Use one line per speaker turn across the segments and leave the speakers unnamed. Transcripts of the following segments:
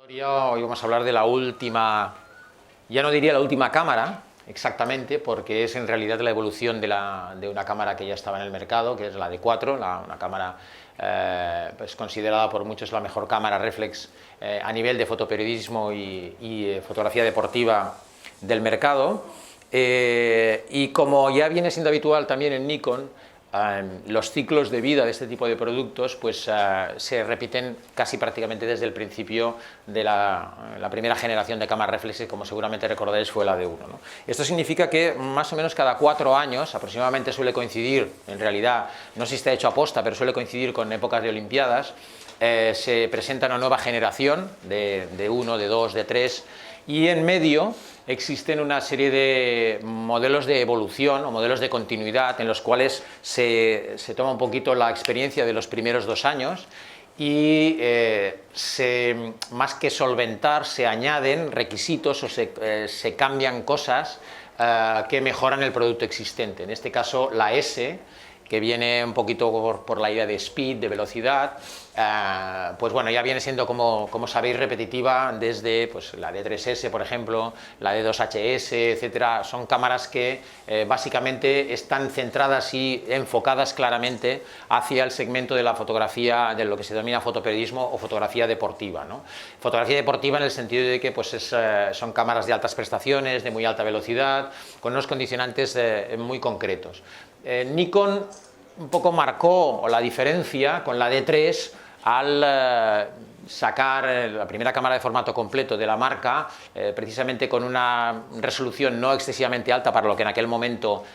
Hoy vamos a hablar de la última, ya no diría la última cámara, exactamente, porque es en realidad la evolución de una cámara que ya estaba en el mercado, que es la D4, una cámara pues considerada por muchos la mejor cámara reflex a nivel de fotoperiodismo y fotografía deportiva del mercado. Y como ya viene siendo habitual también en Nikon, los ciclos de vida de este tipo de productos pues, se repiten casi prácticamente desde el principio de la primera generación de cámaras reflex, como seguramente recordáis fue la D1, ¿no? Esto significa que más o menos cada 4 años, aproximadamente suele coincidir, en realidad no sé si está hecho aposta, pero suele coincidir con épocas de Olimpiadas, se presenta una nueva generación de 1, de 2, de 3, y en medio existen una serie de modelos de evolución o modelos de continuidad en los cuales se toma un poquito la experiencia de los primeros 2 años y más que solventar, se añaden requisitos o se cambian cosas que mejoran el producto existente. En este caso, la S, que viene un poquito por la idea de speed, de velocidad, pues bueno, ya viene siendo, como sabéis, repetitiva desde pues, la D3S, por ejemplo, la D2HS, etcétera. Son cámaras que básicamente están centradas y enfocadas claramente hacia el segmento de la fotografía, de lo que se denomina fotoperiodismo o fotografía deportiva, ¿no? Fotografía deportiva en el sentido de que pues, son cámaras de altas prestaciones, de muy alta velocidad, con unos condicionantes muy concretos. Nikon un poco marcó la diferencia con la D3 al sacar la primera cámara de formato completo de la marca, precisamente con una resolución no excesivamente alta para lo que en aquel momento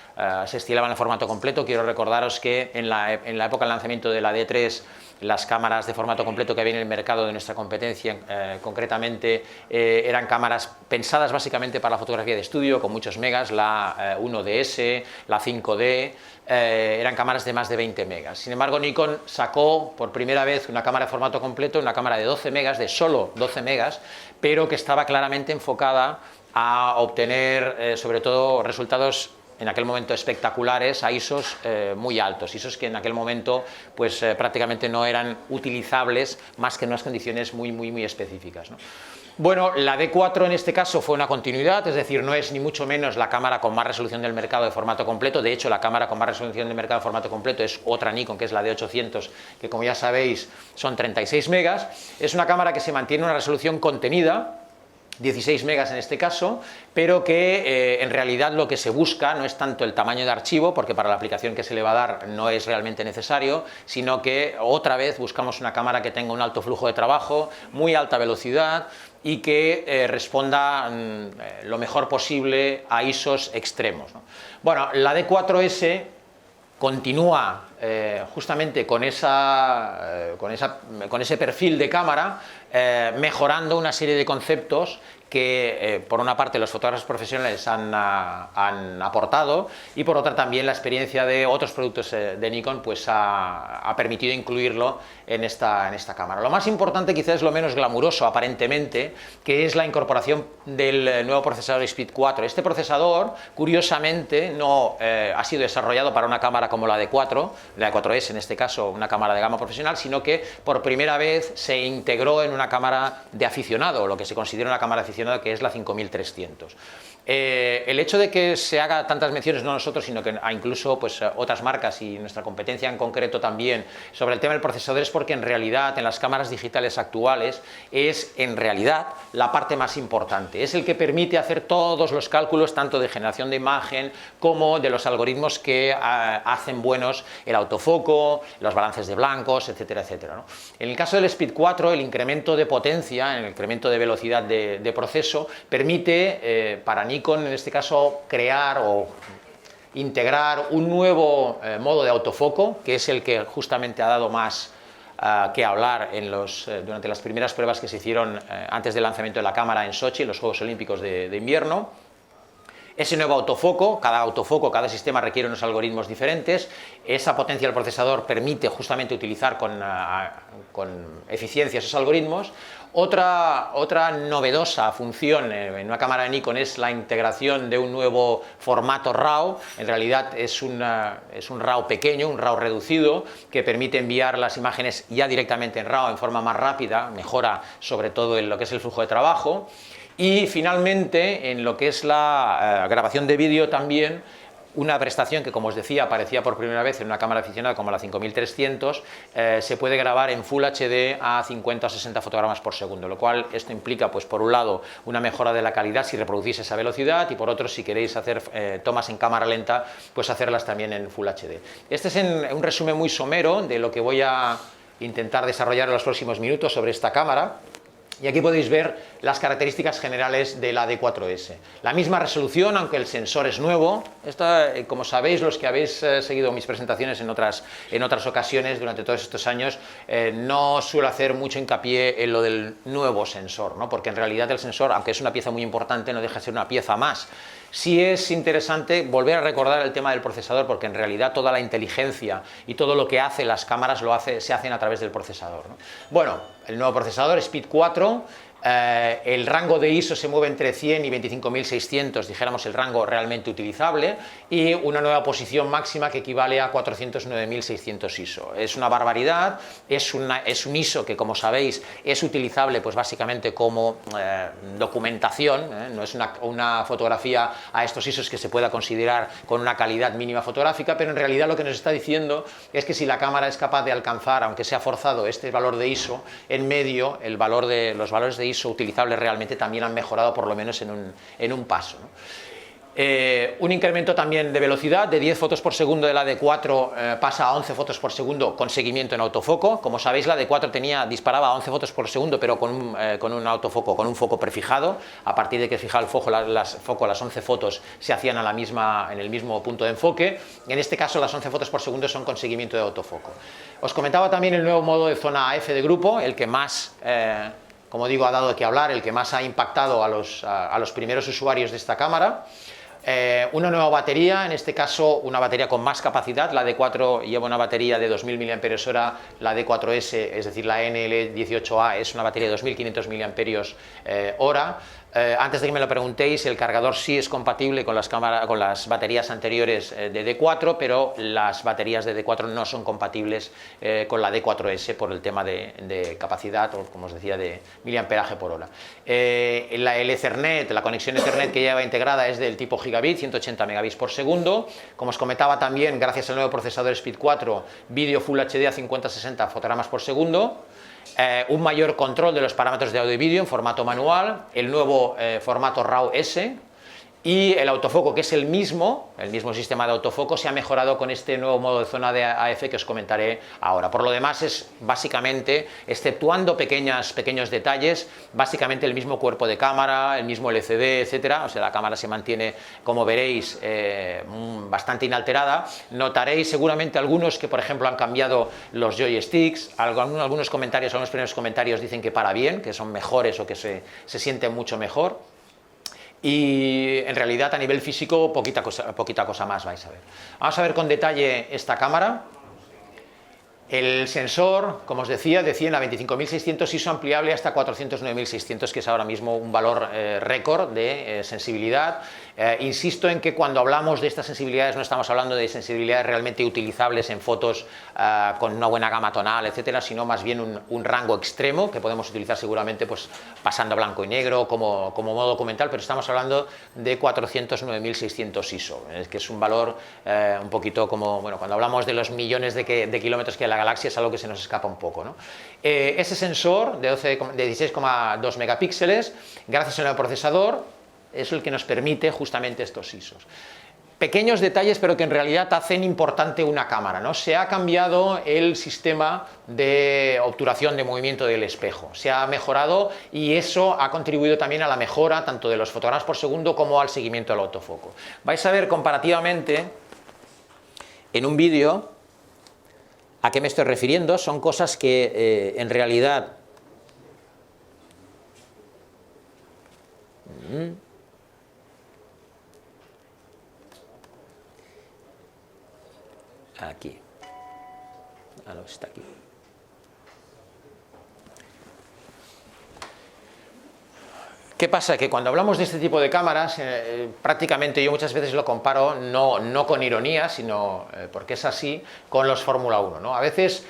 se estilaba en el formato completo. Quiero recordaros que en la época del lanzamiento de la D3, las cámaras de formato completo que había en el mercado de nuestra competencia, concretamente, eran cámaras pensadas básicamente para la fotografía de estudio, con muchos megas, la 1DS, la 5D, eran cámaras de más de 20 megas. Sin embargo, Nikon sacó por primera vez una cámara de formato completo, una cámara de 12 megas, de solo 12 megas, pero que estaba claramente enfocada a obtener, sobre todo, resultados en aquel momento espectaculares a ISOs muy altos, ISOs que en aquel momento pues prácticamente no eran utilizables más que en unas condiciones muy específicas, ¿no? Bueno, la D4 en este caso fue una continuidad, es decir, no es ni mucho menos la cámara con más resolución del mercado de formato completo. De hecho, la cámara con más resolución del mercado de formato completo es otra Nikon, que es la D800, que como ya sabéis son 36 megas. Es una cámara que se mantiene una resolución contenida, 16 megas en este caso, pero que en realidad lo que se busca no es tanto el tamaño de archivo, porque para la aplicación que se le va a dar no es realmente necesario, sino que otra vez buscamos una cámara que tenga un alto flujo de trabajo, muy alta velocidad y que responda lo mejor posible a ISOs extremos, ¿no? Bueno, la D4S continúa justamente con ese perfil de cámara, mejorando una serie de conceptos que por una parte los fotógrafos profesionales han aportado y por otra también la experiencia de otros productos de Nikon pues ha permitido incluirlo en esta cámara. Lo más importante, quizás lo menos glamuroso aparentemente, que es la incorporación del nuevo procesador Speed 4. Este procesador, curiosamente, no ha sido desarrollado para una cámara como la D4, la D4S en este caso, una cámara de gama profesional, sino que por primera vez se integró en una cámara de aficionado, lo que se considera una cámara de aficionado, que es la 5300. El hecho de que se haga tantas menciones, no nosotros, sino que incluso pues, otras marcas y nuestra competencia en concreto también, sobre el tema del procesador, es porque en realidad en las cámaras digitales actuales es en realidad la parte más importante, es el que permite hacer todos los cálculos tanto de generación de imagen como de los algoritmos que hacen buenos el autofoco, los balances de blancos, etcétera, etcétera, ¿no? En el caso del Speed 4, el incremento de potencia, el incremento de velocidad de proceso, permite para Nikon, en este caso, crear o integrar un nuevo modo de autofoco, que es el que justamente ha dado más que hablar durante las primeras pruebas que se hicieron antes del lanzamiento de la cámara en Sochi, en los Juegos Olímpicos de invierno. Ese nuevo autofoco, cada sistema requiere unos algoritmos diferentes. Esa potencia del procesador permite justamente utilizar con eficiencia esos algoritmos. Otra novedosa función en una cámara de Nikon es la integración de un nuevo formato RAW. En realidad es un RAW pequeño, un RAW reducido, que permite enviar las imágenes ya directamente en RAW en forma más rápida, mejora sobre todo en lo que es el flujo de trabajo. Y finalmente, en lo que es la grabación de vídeo también, una prestación que, como os decía, aparecía por primera vez en una cámara aficionada como la 5300, se puede grabar en Full HD a 50 o 60 fotogramas por segundo, lo cual esto implica, pues por un lado, una mejora de la calidad si reproducís esa velocidad, y por otro, si queréis hacer tomas en cámara lenta, pues hacerlas también en Full HD. Este es un resumen muy somero de lo que voy a intentar desarrollar en los próximos minutos sobre esta cámara. Y aquí podéis ver las características generales de la D4S. La misma resolución, aunque el sensor es nuevo. Esta, como sabéis, los que habéis seguido mis presentaciones en otras ocasiones durante todos estos años, no suelo hacer mucho hincapié en lo del nuevo sensor, ¿no? Porque en realidad el sensor, aunque es una pieza muy importante, no deja de ser una pieza más. Sí es interesante volver a recordar el tema del procesador, porque en realidad toda la inteligencia y todo lo que hace las cámaras se hacen a través del procesador, ¿no? Bueno, el nuevo procesador Speed 4, el rango de ISO se mueve entre 100 y 25.600, dijéramos el rango realmente utilizable, y una nueva posición máxima que equivale a 409.600 ISO. Es una barbaridad, es un ISO que, como sabéis, es utilizable pues básicamente como documentación, no es una fotografía a estos ISOs que se pueda considerar con una calidad mínima fotográfica, pero en realidad lo que nos está diciendo es que si la cámara es capaz de alcanzar, aunque sea forzado, este valor de ISO, en medio los valores de ISO utilizables realmente también han mejorado, por lo menos en un paso, ¿no? Un incremento también de velocidad, de 10 fotos por segundo de la D4 pasa a 11 fotos por segundo con seguimiento en autofoco. Como sabéis, la D4 disparaba a 11 fotos por segundo, pero con un autofoco, con un foco prefijado. A partir de que fijaba el foco, las 11 fotos se hacían en el mismo punto de enfoque. En este caso, las 11 fotos por segundo son con seguimiento de autofoco. Os comentaba también el nuevo modo de zona AF de grupo, el que más, como digo, ha dado de qué hablar, el que más ha impactado a los primeros usuarios de esta cámara. Una nueva batería, en este caso una batería con más capacidad. La D4 lleva una batería de 2.000 mAh, la D4S, es decir, la NL18A, es una batería de 2.500 mAh. Antes de que me lo preguntéis, el cargador sí es compatible con las baterías anteriores de D4, pero las baterías de D4 no son compatibles con la D4S por el tema de capacidad, o como os decía, de miliamperaje por hora. El Ethernet, la conexión Ethernet que lleva integrada es del tipo gigabit, 180 megabits por segundo. Como os comentaba también, gracias al nuevo procesador Speed 4, vídeo Full HD a 50-60 fotogramas por segundo. Un mayor control de los parámetros de audio y vídeo en formato manual, el nuevo formato RAW S, y el autofoco, que es el mismo sistema de autofoco, se ha mejorado con este nuevo modo de zona de AF que os comentaré ahora. Por lo demás es básicamente, exceptuando pequeños detalles, básicamente el mismo cuerpo de cámara, el mismo LCD, etcétera. O sea, la cámara se mantiene, como veréis, bastante inalterada. Notaréis seguramente algunos que, por ejemplo, han cambiado los joysticks. Algunos primeros comentarios dicen que para bien, que son mejores o que se sienten mucho mejor. Y en realidad a nivel físico poquita cosa más vais a ver. Vamos a ver con detalle esta cámara. El sensor, como os decía, de 100 a 25.600 ISO ampliable hasta 409.600, que es ahora mismo un valor récord de sensibilidad. Insisto en que cuando hablamos de estas sensibilidades no estamos hablando de sensibilidades realmente utilizables en fotos con una buena gama tonal, etcétera, sino más bien un rango extremo que podemos utilizar seguramente pues pasando a blanco y negro como modo documental, pero estamos hablando de 409.600 ISO, que es un valor un poquito como, bueno, cuando hablamos de los millones de kilómetros que hay en la galaxia es algo que se nos escapa un poco, ¿no? Ese sensor de 16,2 megapíxeles, gracias al nuevo procesador, es el que nos permite justamente estos ISOs. Pequeños detalles, pero que en realidad hacen importante una cámara, ¿no? Se ha cambiado el sistema de obturación de movimiento del espejo, se ha mejorado y eso ha contribuido también a la mejora tanto de los fotogramas por segundo como al seguimiento del autofoco. Vais a ver comparativamente en un vídeo a qué me estoy refiriendo. Son cosas que en realidad aquí. Ah, no, está aquí. ¿Qué pasa? Que cuando hablamos de este tipo de cámaras, prácticamente yo muchas veces lo comparo, no con ironía, sino porque es así, con los Fórmula 1, ¿no? A veces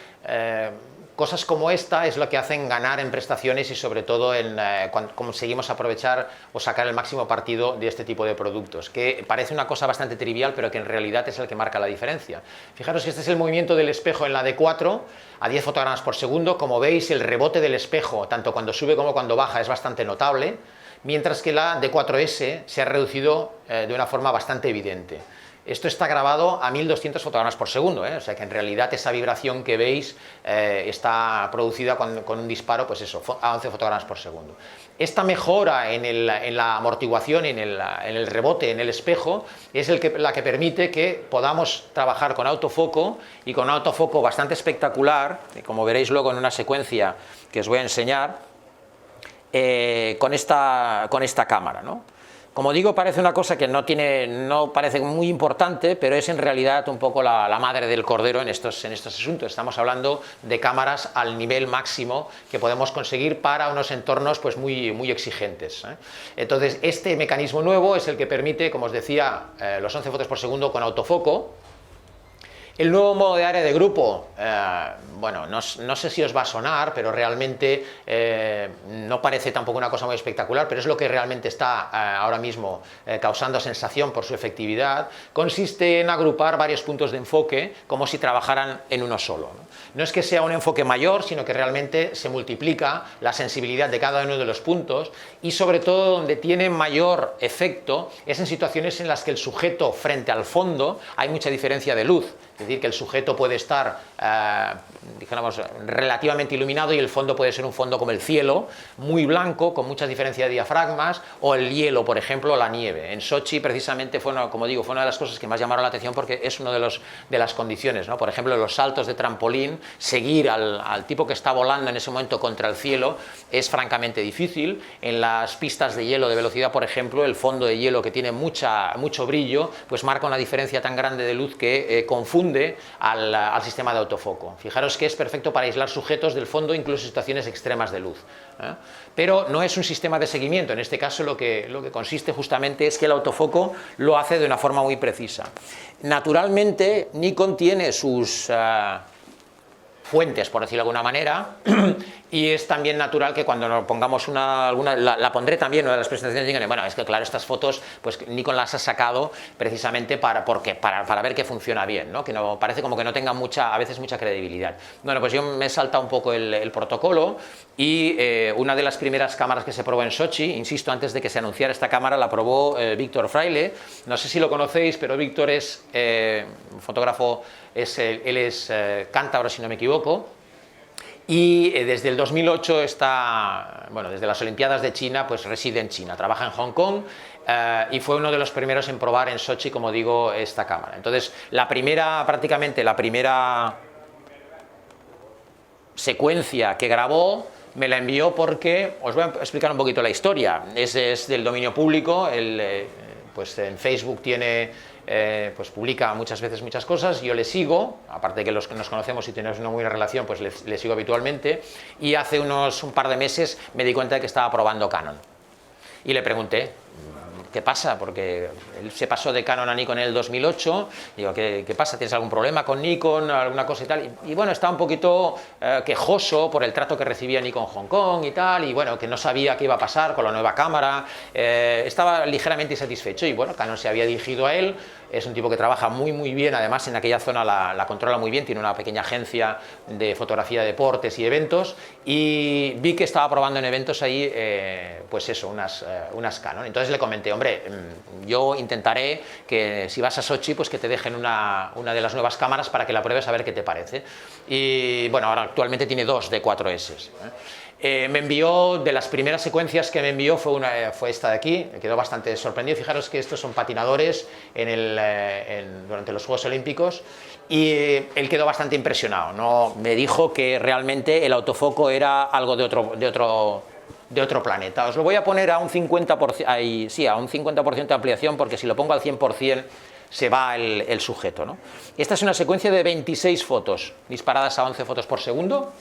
cosas como esta es lo que hacen ganar en prestaciones y sobre todo en cuando conseguimos aprovechar o sacar el máximo partido de este tipo de productos, que parece una cosa bastante trivial, pero que en realidad es el que marca la diferencia. Fijaros que este es el movimiento del espejo en la D4 a 10 fotogramas por segundo. Como veis, el rebote del espejo, tanto cuando sube como cuando baja, es bastante notable, mientras que la D4S se ha reducido de una forma bastante evidente. Esto está grabado a 1200 fotogramas por segundo, o sea que en realidad esa vibración que veis está producida con un disparo, pues eso, a 11 fotogramas por segundo. Esta mejora en la amortiguación, en el rebote, en el espejo, es la que permite que podamos trabajar con autofoco, y con un autofoco bastante espectacular, como veréis luego en una secuencia que os voy a enseñar, con esta cámara, ¿no? Como digo, parece una cosa que no parece muy importante, pero es en realidad un poco la madre del cordero en estos asuntos. Estamos hablando de cámaras al nivel máximo que podemos conseguir para unos entornos pues muy exigentes, ¿eh? Entonces, este mecanismo nuevo es el que permite, como os decía, los 11 fotos por segundo con autofoco. El nuevo modo de área de grupo, bueno, no sé si os va a sonar, pero realmente no parece tampoco una cosa muy espectacular, pero es lo que realmente está ahora mismo causando sensación por su efectividad. Consiste en agrupar varios puntos de enfoque como si trabajaran en uno solo, ¿no? No es que sea un enfoque mayor, sino que realmente se multiplica la sensibilidad de cada uno de los puntos, y sobre todo donde tiene mayor efecto es en situaciones en las que el sujeto frente al fondo hay mucha diferencia de luz. Es decir, que el sujeto puede estar, digamos, relativamente iluminado y el fondo puede ser un fondo como el cielo, muy blanco, con mucha diferencia de diafragmas, o el hielo, por ejemplo, o la nieve. En Sochi, precisamente, como digo, fue una de las cosas que más llamaron la atención porque es una de las condiciones, ¿no? Por ejemplo, los saltos de trampolín, seguir al tipo que está volando en ese momento contra el cielo es francamente difícil. En las pistas de hielo de velocidad, por ejemplo, el fondo de hielo, que tiene mucho brillo, pues marca una diferencia tan grande de luz que confunde al sistema de autofoco. Fijaros que es perfecto para aislar sujetos del fondo, incluso en situaciones extremas de luz, ¿eh? Pero no es un sistema de seguimiento. En este caso lo que consiste justamente es que el autofoco lo hace de una forma muy precisa. Naturalmente, Nikon tiene sus fuentes, por decirlo de alguna manera, y es también natural que cuando nos pongamos la pondré también en una de las presentaciones, digan, bueno, es que claro, estas fotos pues Nikon las ha sacado precisamente para ver que funciona bien, ¿no? Que no parece como que no tenga a veces mucha credibilidad. Bueno, pues yo me he saltado un poco el protocolo, y una de las primeras cámaras que se probó en Sochi, insisto, antes de que se anunciara esta cámara, la probó Víctor Fraile. No sé si lo conocéis, pero Víctor es un fotógrafo, él es cántabro, si no me equivoco, y desde el 2008 desde las Olimpiadas de China, pues reside en China, trabaja en Hong Kong, y fue uno de los primeros en probar en Sochi, como digo, esta cámara. Entonces, prácticamente la primera secuencia que grabó me la envió porque, os voy a explicar un poquito la historia, es del dominio público, pues en Facebook pues publica muchas veces muchas cosas, yo le sigo, aparte de que los que nos conocemos y tenemos una buena relación, pues le sigo habitualmente, y hace un par de meses me di cuenta de que estaba probando Canon, y le pregunté, ¿qué pasa? Porque él se pasó de Canon a Nikon en el 2008, digo, ¿qué pasa? ¿Tienes algún problema con Nikon, alguna cosa y tal? Y bueno, estaba un poquito quejoso por el trato que recibía Nikon Hong Kong y tal, y bueno, que no sabía qué iba a pasar con la nueva cámara, estaba ligeramente insatisfecho, y bueno, Canon se había dirigido a él. Es un tipo que trabaja muy bien, además en aquella zona la controla muy bien, tiene una pequeña agencia de fotografía de deportes y eventos, y vi que estaba probando en eventos ahí, pues eso, unas Canon. Entonces le comenté, hombre, yo intentaré que si vas a Sochi, pues que te dejen una de las nuevas cámaras para que la pruebes a ver qué te parece. Y bueno, ahora actualmente tiene dos D4S. Me envió, de las primeras secuencias que me envió fue esta de aquí, me quedó bastante sorprendido. Fijaros que estos son patinadores durante los Juegos Olímpicos, y él quedó bastante impresionado, ¿no? Me dijo que realmente el autofoco era algo de otro planeta. Os lo voy a poner a un 50%, a un 50% de ampliación, porque si lo pongo al 100% se va el sujeto, ¿no? Esta es una secuencia de 26 fotos, disparadas a 11 fotos por segundo.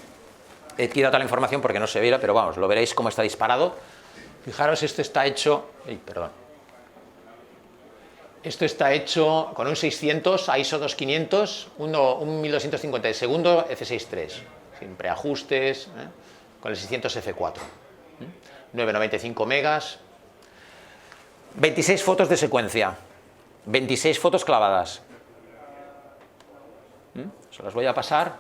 He quitado toda la información porque no se viera, pero vamos, lo veréis cómo está disparado. Fijaros, esto está hecho... Esto está hecho con un 600, ISO 2500, un 1250 de segundo, F6.3, sin preajustes, con el 600 F4. 995 megas. 26 fotos de secuencia. 26 fotos clavadas. Se las voy a pasar.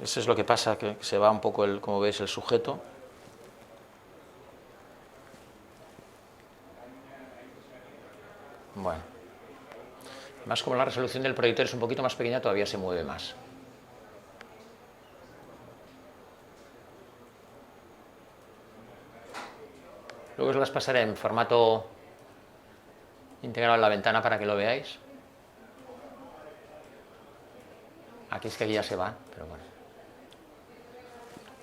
Eso es lo que pasa, que se va un poco, como veis, el sujeto. Bueno. Además, como la resolución del proyector es un poquito más pequeña, todavía se mueve más. Luego os las pasaré en formato integrado en la ventana para que lo veáis. Aquí es que aquí ya se va, pero bueno.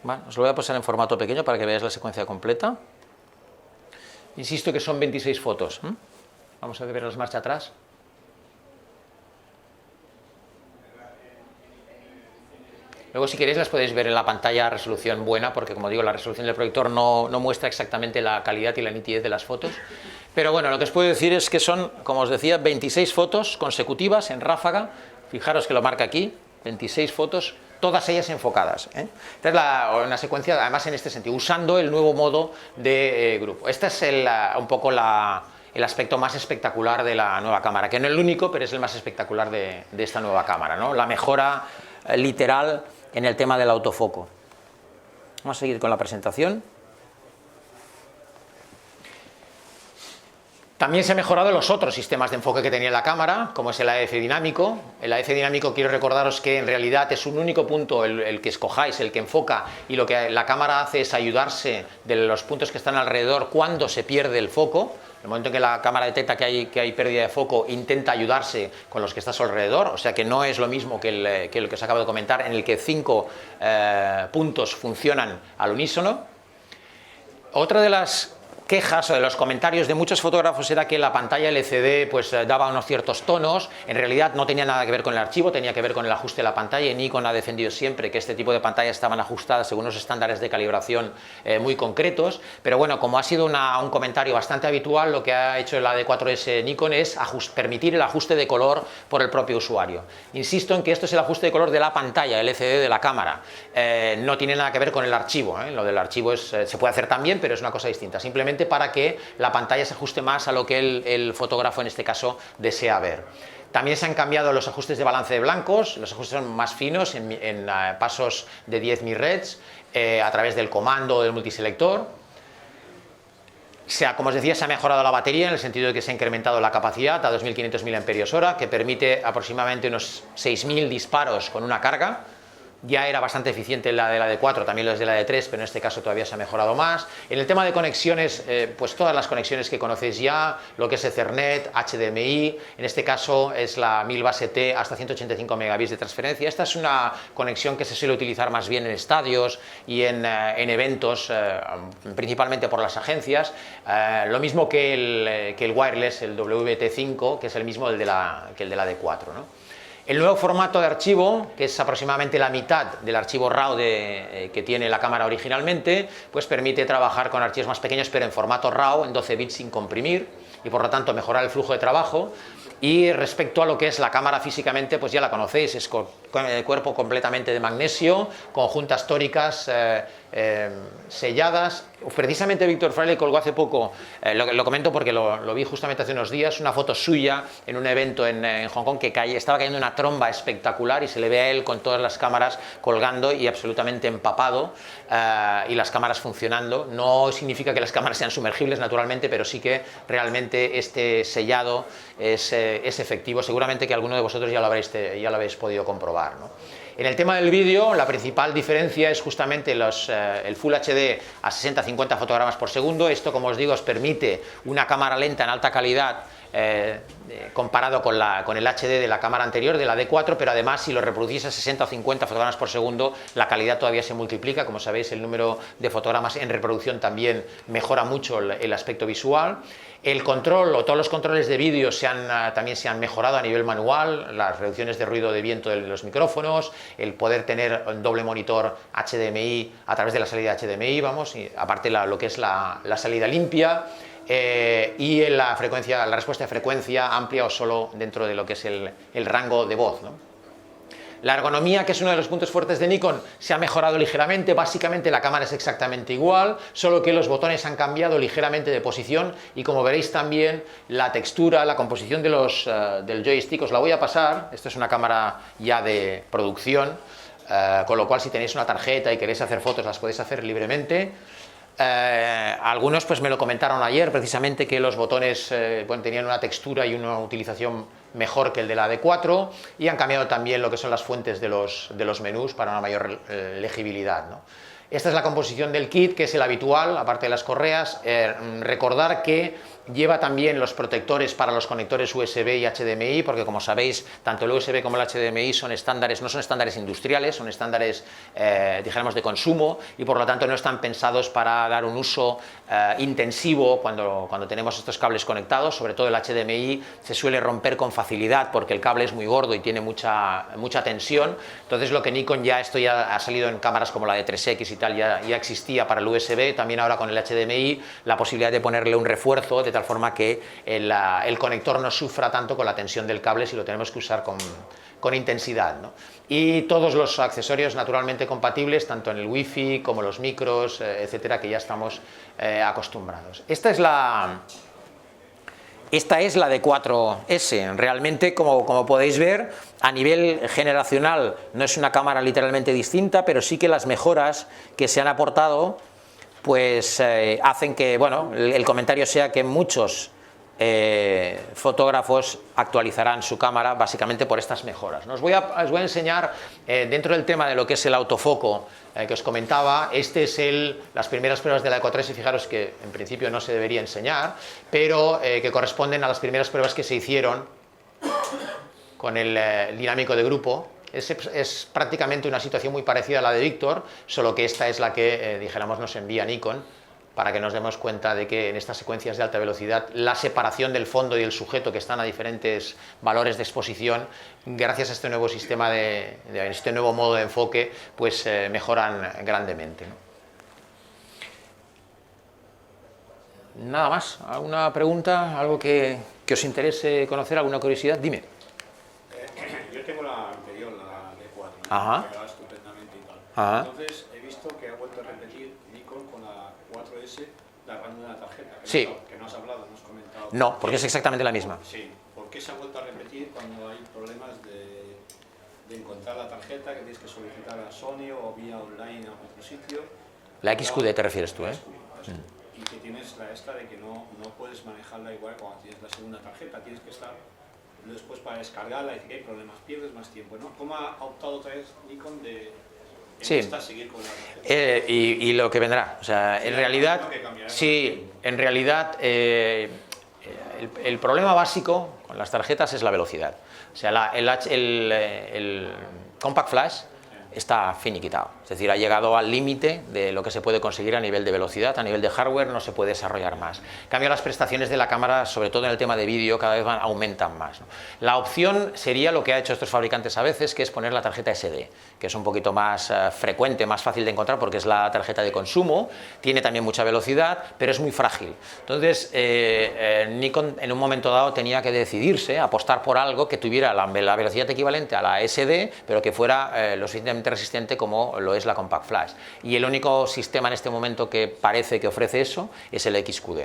Bueno, os lo voy a pasar en formato pequeño para que veáis la secuencia completa. Insisto que son 26 fotos. Vamos a ver las marcha atrás. Luego, si queréis, las podéis ver en la pantalla a resolución buena, porque, como digo, la resolución del proyector no muestra exactamente la calidad y la nitidez de las fotos. Pero bueno, lo que os puedo decir es que son, como os decía, 26 fotos consecutivas en ráfaga. Fijaros que lo marca aquí, 26 fotos, todas ellas enfocadas. Esta es una secuencia, además, en este sentido, usando el nuevo modo de grupo. Este es un poco el aspecto más espectacular de la nueva cámara, que no es el único, pero es el más espectacular de esta nueva cámara, ¿no? La mejora literal en el tema del autofoco. Vamos a seguir con la presentación. También se han mejorado los otros sistemas de enfoque que tenía la cámara, como es el AF dinámico. El AF dinámico, quiero recordaros que en realidad es un único punto el que escojáis, el que enfoca, y lo que la cámara hace es ayudarse de los puntos que están alrededor cuando se pierde el foco. En el momento en que la cámara detecta que hay pérdida de foco, intenta ayudarse con los que está a su alrededor, o sea que no es lo mismo que lo que os acabo de comentar, en el que 5 puntos funcionan al unísono. Otra de las quejas o de los comentarios de muchos fotógrafos era que la pantalla LCD pues daba unos ciertos tonos. En realidad no tenía nada que ver con el archivo, tenía que ver con el ajuste de la pantalla, y Nikon ha defendido siempre que este tipo de pantallas estaban ajustadas según unos estándares de calibración muy concretos, pero bueno, como ha sido un comentario bastante habitual, lo que ha hecho la D4S Nikon es permitir el ajuste de color por el propio usuario. Insisto en que esto es el ajuste de color de la pantalla LCD de la cámara, no tiene nada que ver con el archivo, lo del archivo se puede hacer también, pero es una cosa distinta, simplemente para que la pantalla se ajuste más a lo que el fotógrafo en este caso desea ver. También se han cambiado los ajustes de balance de blancos, los ajustes son más finos en pasos de 10 mREDs a través del comando o del multiselector. Como os decía, se ha mejorado la batería en el sentido de que se ha incrementado la capacidad a 2500 mAh, que permite aproximadamente unos 6000 disparos con una carga. Ya era bastante eficiente la de la D4, también los de la D3, pero en este caso todavía se ha mejorado más. En el tema de conexiones, pues todas las conexiones que conocéis ya, lo que es Ethernet, HDMI, en este caso es la 1000 base T hasta 185 megabits de transferencia. Esta es una conexión que se suele utilizar más bien en estadios y en eventos, principalmente por las agencias. Lo mismo que el wireless, el WT5, que es el mismo que el de la D4, ¿no? El nuevo formato de archivo, que es aproximadamente la mitad del archivo RAW que tiene la cámara originalmente, pues permite trabajar con archivos más pequeños, pero en formato RAW, en 12 bits sin comprimir, y por lo tanto mejorar el flujo de trabajo. Y respecto a lo que es la cámara físicamente, pues ya la conocéis, es con el cuerpo completamente de magnesio, con juntas tóricas selladas. Precisamente Víctor Fraile colgó hace poco, lo comento porque lo vi justamente hace unos días, una foto suya en un evento en Hong Kong que estaba cayendo una tromba espectacular y se le ve a él con todas las cámaras colgando y absolutamente empapado, y las cámaras funcionando. No significa que las cámaras sean sumergibles naturalmente, pero sí que realmente este sellado es efectivo. Seguramente que alguno de vosotros ya lo habéis podido comprobar, ¿no? En el tema del vídeo, la principal diferencia es justamente el Full HD a 60-50 fotogramas por segundo. Esto, como os digo, os permite una cámara lenta en alta calidad comparado con el HD de la cámara anterior, de la D4, pero además si lo reproducís a 60 o 50 fotogramas por segundo, la calidad todavía se multiplica. Como sabéis, el número de fotogramas en reproducción también mejora mucho el aspecto visual. El control o todos los controles de vídeo también se han mejorado a nivel manual, las reducciones de ruido de viento de los micrófonos, el poder tener un doble monitor HDMI a través de la salida HDMI, vamos, y aparte lo que es la salida limpia. Y la respuesta de frecuencia amplia o solo dentro de lo que es el rango de voz, ¿no? La ergonomía, que es uno de los puntos fuertes de Nikon, se ha mejorado ligeramente. Básicamente la cámara es exactamente igual, solo que los botones han cambiado ligeramente de posición y, como veréis, también la textura, la composición del joystick. Os la voy a pasar. Esto es una cámara ya de producción, con lo cual si tenéis una tarjeta y queréis hacer fotos las podéis hacer libremente. Algunos pues me lo comentaron ayer precisamente, que los botones tenían una textura y una utilización mejor que el de la D4, y han cambiado también lo que son las fuentes de los menús para una mayor legibilidad, ¿no? Esta es la composición del kit, que es el habitual, aparte de las correas. Recordar que lleva también los protectores para los conectores USB y HDMI, porque, como sabéis, tanto el USB como el HDMI son estándares, no son estándares industriales, son estándares, dijéramos, de consumo, y por lo tanto no están pensados para dar un uso intensivo cuando tenemos estos cables conectados. Sobre todo el HDMI se suele romper con facilidad porque el cable es muy gordo y tiene mucha tensión. Entonces, lo que Nikon esto ya ha salido en cámaras como la de 3X y tal, ya existía para el USB, también ahora con el HDMI, la posibilidad de ponerle un refuerzo, de tal forma que el conector no sufra tanto con la tensión del cable si lo tenemos que usar con intensidad, ¿no? Y todos los accesorios naturalmente compatibles, tanto en el Wi-Fi como los micros, etcétera, que ya estamos acostumbrados. Esta es la D4S. Realmente, como podéis ver, a nivel generacional no es una cámara literalmente distinta, pero sí que las mejoras que se han aportado pues hacen que, bueno, el comentario sea que muchos fotógrafos actualizarán su cámara básicamente por estas mejoras, ¿no? Os voy a enseñar, dentro del tema de lo que es el autofoco que os comentaba. Este es las primeras pruebas de la D4S, y fijaros que en principio no se debería enseñar, pero que corresponden a las primeras pruebas que se hicieron con el dinámico de grupo. Es prácticamente una situación muy parecida a la de Víctor, solo que esta es la que, dijéramos, nos envía Nikon, para que nos demos cuenta de que en estas secuencias de alta velocidad la separación del fondo y el sujeto, que están a diferentes valores de exposición, gracias a este nuevo sistema, este nuevo modo de enfoque, pues mejoran grandemente, ¿no? Nada más. ¿Alguna pregunta? ¿Algo que os interese conocer? ¿Alguna curiosidad? Dime.
Yo tengo la anterior, la D4,
Ajá.
que va estupendamente y tal.
Ajá.
Entonces he visto que ha vuelto a repetir Nikon con la 4S la RAM de una tarjeta.
Sí.
Que no has hablado, no has comentado.
No, porque es exactamente la misma.
Sí. ¿Por qué se ha vuelto a repetir cuando hay problemas de encontrar la tarjeta, que tienes que solicitar a Sony o vía online a otro sitio?
La XQD te refieres tú, ¿eh?
Y que tienes la esta de que no puedes manejarla igual cuando tienes la segunda tarjeta, tienes que estar después para descargarla, y que hay problemas, pierdes más tiempo, ¿no? ¿Cómo ha optado otra vez Nikon de esta seguir con la tarjeta?
Y lo que vendrá, o sea, en realidad, sí, en realidad el problema básico con las tarjetas es la velocidad. O sea, el Compact Flash está finiquitado, es decir, ha llegado al límite de lo que se puede conseguir a nivel de velocidad, a nivel de hardware no se puede desarrollar más. En cambio, las prestaciones de la cámara, sobre todo en el tema de vídeo, cada vez aumentan más, ¿no? La opción sería lo que han hecho estos fabricantes a veces, que es poner la tarjeta SD, que es un poquito más frecuente, más fácil de encontrar, porque es la tarjeta de consumo, tiene también mucha velocidad, pero es muy frágil. Entonces, Nikon en un momento dado tenía que decidirse, apostar por algo que tuviera la velocidad equivalente a la SD, pero que fuera lo suficientemente suficientemente resistente como lo es la Compact Flash. Y el único sistema en este momento que parece que ofrece eso es el XQD.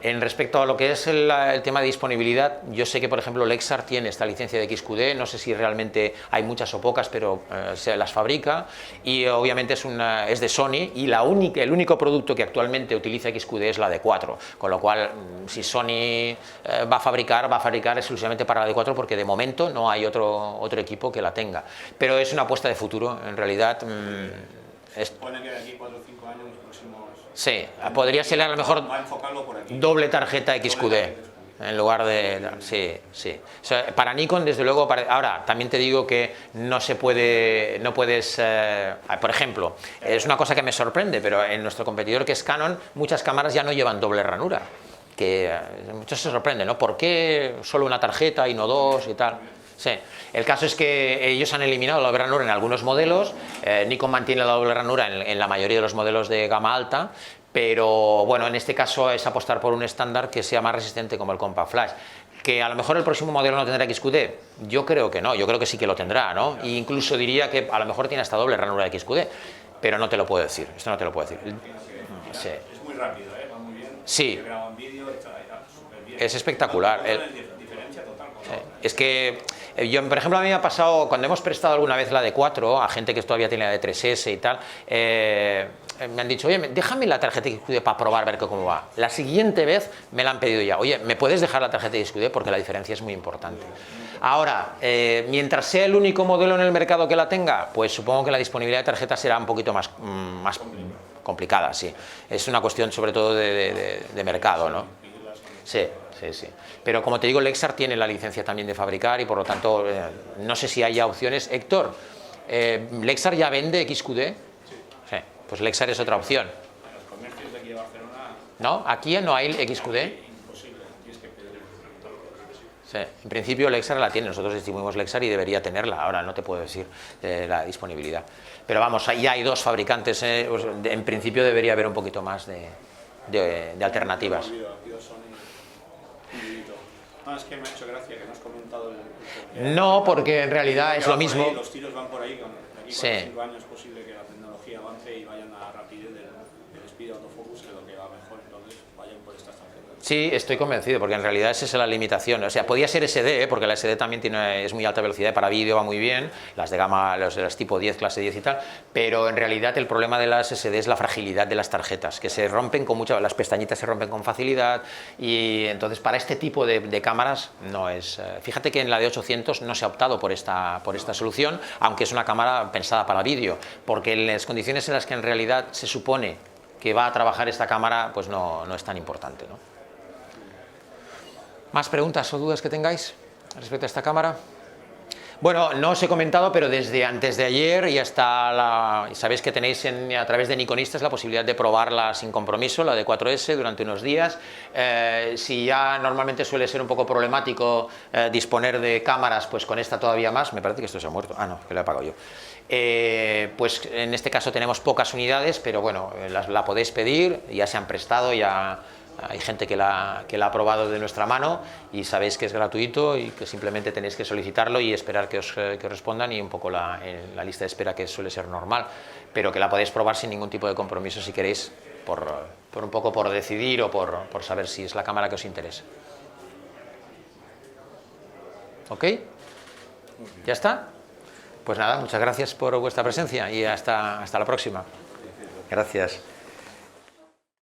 En respecto a lo que es el tema de disponibilidad, yo sé que por ejemplo Lexar tiene esta licencia de XQD, no sé si realmente hay muchas o pocas, pero se las fabrica, y obviamente es de Sony, y el único producto que actualmente utiliza XQD es la D4, con lo cual si Sony va a fabricar exclusivamente para la D4, porque de momento no hay otro equipo que la tenga, pero es una apuesta de futuro, en realidad.
Supone que de aquí 4 o 5 años los próximos...
Sí, podría ser a lo mejor
va a enfocarlo por aquí.
doble tarjeta XQD en lugar de... Sí, sí. O sea, para Nikon, desde luego... Ahora, también te digo que no puedes... por ejemplo, es una cosa que me sorprende, pero en nuestro competidor, que es Canon, muchas cámaras ya no llevan doble ranura. Que muchos se sorprenden, ¿no? ¿Por qué solo una tarjeta y no dos y tal? Sí. El caso es que ellos han eliminado la doble ranura en algunos modelos, Nikon mantiene la doble ranura en la mayoría de los modelos de gama alta, pero bueno, en este caso es apostar por un estándar que sea más resistente como el Compact Flash. Que a lo mejor el próximo modelo no tendrá XQD, yo creo que no, yo creo que sí que lo tendrá, ¿no? E incluso diría que a lo mejor tiene hasta doble ranura de XQD, pero no te lo puedo decir, esto no te lo puedo decir.
Sí. Es muy rápido, va muy bien.
Sí.
Se graba en vídeo, está súper bien.
Es espectacular.
Diferencia total.
Es que yo, por ejemplo, a mí me ha pasado, cuando hemos prestado alguna vez la D4 a gente que todavía tiene la D3S y tal, me han dicho, oye, déjame la tarjeta XQD para probar, ver cómo va. La siguiente vez me la han pedido ya, oye, ¿me puedes dejar la tarjeta XQD? Porque la diferencia es muy importante. Ahora, mientras sea el único modelo en el mercado que la tenga, pues supongo que la disponibilidad de tarjeta será un poquito más complicada, sí. Es una cuestión sobre todo de mercado, ¿no? Sí. Sí. Pero como te digo, Lexar tiene la licencia también de fabricar y por lo tanto no sé si haya opciones. Héctor, ¿Lexar ya vende XQD? Sí. Pues Lexar es otra opción.
En los comercios de aquí de Barcelona...
¿No? ¿Aquí no hay XQD?
Imposible, tienes que pedir.
Sí. En principio Lexar la tiene, nosotros distribuimos Lexar y debería tenerla, ahora no te puedo decir la disponibilidad. Pero vamos, ya hay dos fabricantes, en principio debería haber un poquito más de alternativas.
No, es que me ha hecho gracia que no has comentado el
No, porque en realidad es lo mismo.
Los tiros van por ahí, con aquí 4 o 5 años es posible que la tecnología avance y vayan a la rapidez del speed autofocus, que es lo que va mejor, entonces vayan por estas tarjetas.
Sí, estoy convencido, porque en realidad esa es la limitación. O sea, podía ser SD, porque la SD también es muy alta velocidad, para vídeo va muy bien, las de gama, las tipo 10, clase 10 y tal, pero en realidad el problema de las SD es la fragilidad de las tarjetas, que se rompen con las pestañitas se rompen con facilidad, y entonces para este tipo de cámaras no es... Fíjate que en la de 800 no se ha optado por esta solución, aunque es una cámara pensada para vídeo, porque en las condiciones en las que en realidad se supone que va a trabajar esta cámara, pues no es tan importante, ¿no? ¿Más preguntas o dudas que tengáis respecto a esta cámara? Bueno, no os he comentado, pero desde antes de ayer ya está sabéis que tenéis a través de Nikonistas la posibilidad de probarla sin compromiso, la de 4S, durante unos días. Si ya normalmente suele ser un poco problemático disponer de cámaras, pues con esta todavía más. Me parece que esto se ha muerto. Ah, no, que lo he apagado yo. Pues en este caso tenemos pocas unidades, pero bueno, la podéis pedir, ya se han prestado, ya... Hay gente que la ha probado de nuestra mano y sabéis que es gratuito y que simplemente tenéis que solicitarlo y esperar que os respondan, y un poco la lista de espera, que suele ser normal, pero que la podéis probar sin ningún tipo de compromiso si queréis, por un poco por decidir o por saber si es la cámara que os interesa. ¿Ok? ¿Ya está? Pues nada, muchas gracias por vuestra presencia y hasta la próxima. Gracias.